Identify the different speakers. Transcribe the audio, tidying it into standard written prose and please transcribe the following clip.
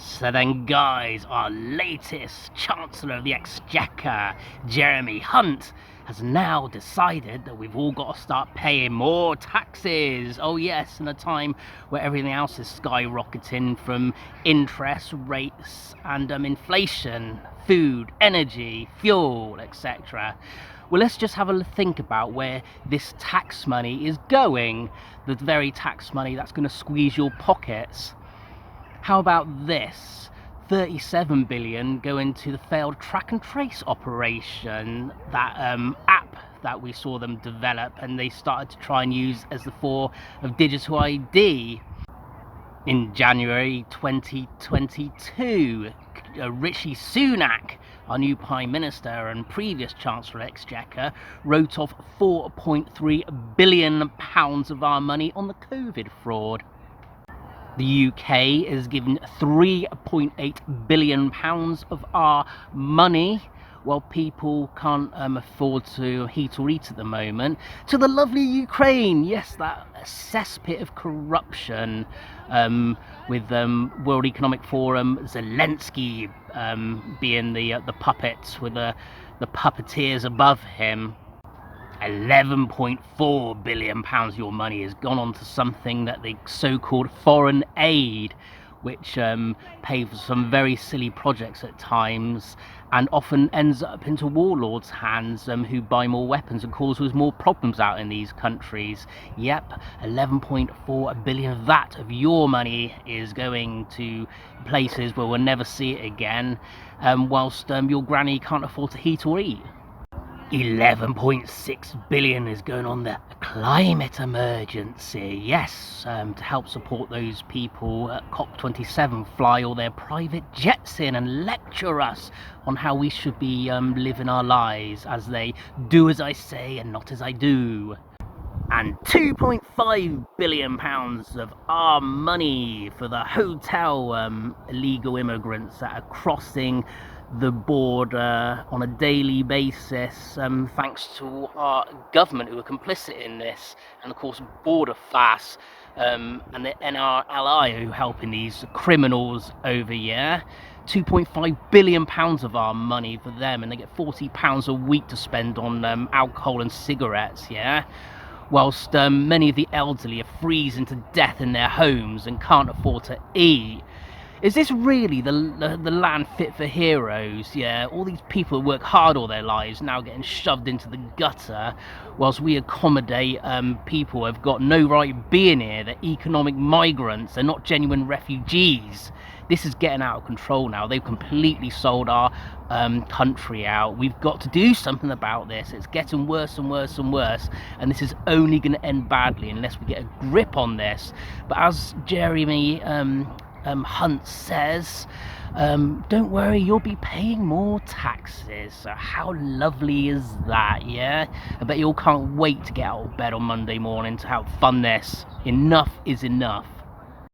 Speaker 1: So then guys, our latest Chancellor of the Exchequer, Jeremy Hunt, has now decided that we've all got to start paying more taxes. Oh yes, in a time where everything else is skyrocketing from interest rates and inflation, food, energy, fuel, etc. Well, let's just have a think about where this tax money is going. The very tax money that's going to squeeze your pockets. How about this? 37 billion going to the failed track and trace operation, that app that we saw them develop and they started to try and use as the form of digital ID. In January 2022, Rishi Sunak, our new Prime Minister and previous Chancellor of Exchequer, wrote off £4.3 billion of our money on the COVID fraud. The UK is given £3.8 billion of our money, while people can't afford to heat or eat at the moment, to the lovely Ukraine. Yes, that cesspit of corruption, with World Economic Forum, Zelensky being the puppet, with the puppeteers above him. £11.4 billion of your money has gone on to something that the so-called foreign aid, which pay for some very silly projects at times and often ends up into warlords' hands, who buy more weapons and causes more problems out in these countries. Yep, 11.4 billion of that of your money is going to places where we'll never see it again, whilst your granny can't afford to heat or eat. 11.6 billion is going on the climate emergency. Yes, to help support those people at COP27 fly all their private jets in and lecture us on how we should be living our lives, as they do as I say and not as I do. And £2.5 billion of our money for the hotel illegal immigrants that are crossing the border on a daily basis, thanks to our government who are complicit in this, and of course Border Flass and the NRLI who are helping these criminals over here. £2.5 billion of our money for them, and they get £40 a week to spend on alcohol and cigarettes, yeah? Whilst many of the elderly are freezing to death in their homes and can't afford to eat. Is this really the land fit for heroes? Yeah, all these people who work hard all their lives now getting shoved into the gutter, whilst we accommodate people who have got no right being here. They're economic migrants, they're not genuine refugees. This is getting out of control now. They've completely sold our country out. We've got to do something about this. It's getting worse and worse and worse, and this is only going to end badly unless we get a grip on this. But as Jeremy Hunt says, don't worry, you'll be paying more taxes. So how lovely is that, yeah? I bet you all can't wait to get out of bed on Monday morning to help fund this. Enough is enough.